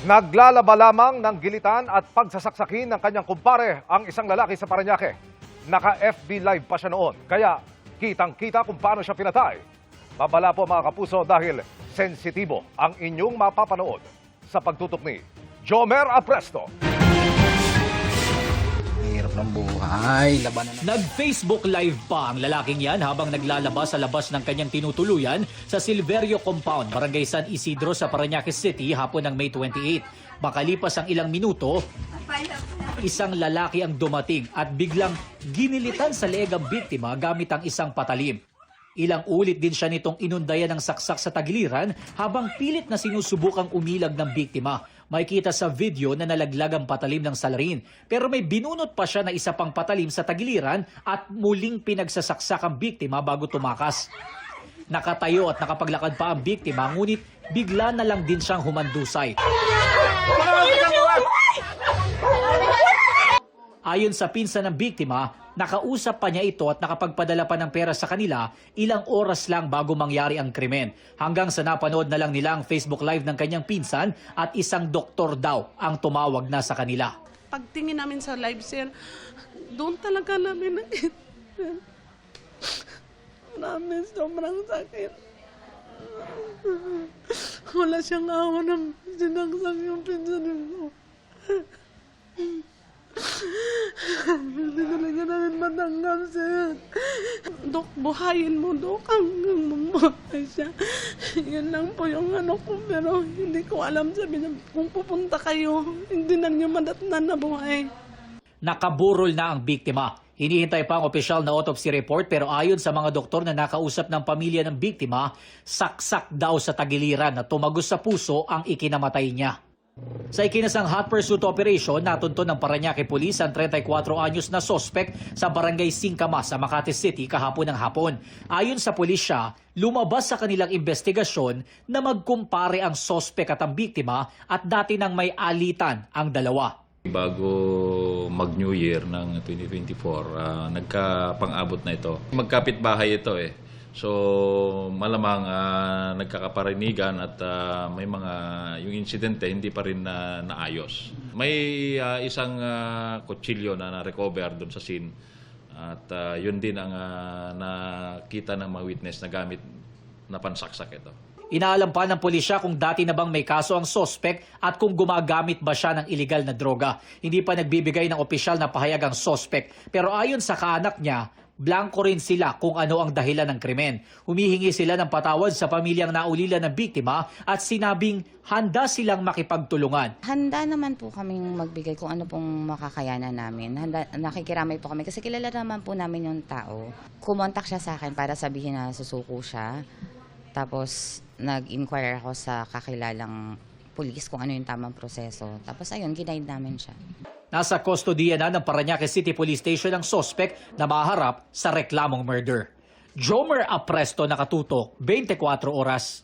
Naglalaba lamang ng gilitan at pagsasaksakin ng kanyang kumpare ang isang lalaki sa Parañaque. Naka-FB live pa siya noon, kaya kitang-kita kung paano siya pinatay. Babala po mga kapuso dahil sensitibo ang inyong mapapanood sa pagtutok ni Jomer Apresto. Hirap ng buhay, labanan na. Nag-Facebook Live pa ang lalaking yan habang naglalaba sa labas ng kanyang tinutuluyan sa Silverio Compound, Barangay San Isidro sa Parañaque City hapon ng May 28. Makalipas ang ilang minuto, isang lalaki ang dumating at biglang ginilitan sa leeg ang biktima gamit ang isang patalim. Ilang ulit din siya nitong inundayan ng saksak sa tagiliran habang pilit na sinusubukang umilag ng biktima. Makikita sa video na nalaglag ang patalim ng salarin. Pero may binunot pa siya na isa pang patalim sa tagiliran at muling pinagsasaksak ang biktima bago tumakas. Nakatayo at nakapaglakad pa ang biktima, ngunit bigla na lang din siyang humandusay. Ayon sa pinsan ng biktima, nakausap pa niya ito at nakapagpadala pa ng pera sa kanila ilang oras lang bago mangyari ang krimen. Hanggang sa napanood na lang nila ang Facebook Live ng kanyang pinsan at isang doktor daw ang tumawag na sa kanila. Pagtingin namin sa live, sir, doon talaga namin nakita. Marami, sobrang sakit. Wala siyang awa ng sinaksak yung pinsan mo. Hindi talaga namin matanggap, sir. Dok, buhayin mo, Dok, hanggang mamuhay siya. Yan lang po yung ano ko, pero hindi ko alam, sabi niya, kung pupunta kayo, hindi na niyo madatnan na buhay. Nakaburol na ang biktima. Hinihintay pa ang opisyal na autopsy report pero ayon sa mga doktor na nakausap ng pamilya ng biktima, saksak daw sa tagiliran na tumagos sa puso ang ikinamatay niya. Sa ikinasang hot pursuit operation, natunto ng Parañaque Police ang 34 anyos na sospek sa Barangay Singkama sa Makati City kahapon ng hapon. Ayon sa pulisya, lumabas sa kanilang investigasyon na magkumpare ang sospek at ang biktima at dati nang may alitan ang dalawa. Bago mag-New Year ng 2024, nagkapang-abot na ito. Magkapit-bahay ito eh. So malamang nagkakaparinigan at may mga yung insidente hindi pa rin naayos. May isang kutsilyo na na-recover doon sa scene at yun din ang nakita ng mga witness na gamit na pansaksak ito. Inaalam pa ng pulisya kung dati na bang may kaso ang sospek at kung gumagamit ba siya ng iligal na droga. Hindi pa nagbibigay ng opisyal na pahayag ang sospek pero ayon sa kaanak niya, blanco rin sila kung ano ang dahilan ng krimen. Humihingi sila ng patawad sa pamilyang naulila ng biktima at sinabing handa silang makipagtulungan. Handa naman po kaming magbigay kung ano pong makakayanan namin. Nakikiramay po kami kasi kilala naman po namin yung tao. Kumontak siya sa akin para sabihin na susuko siya. Tapos nag-inquire ako sa kakilalang pulis kung ano yung tamang proseso. Tapos ayun, ginaid namin siya. Nasa kustodiya na ng Parañaque City Police Station ang sospek na maharap sa reklamong murder. Jomer Apresto, nakatutok, 24 oras.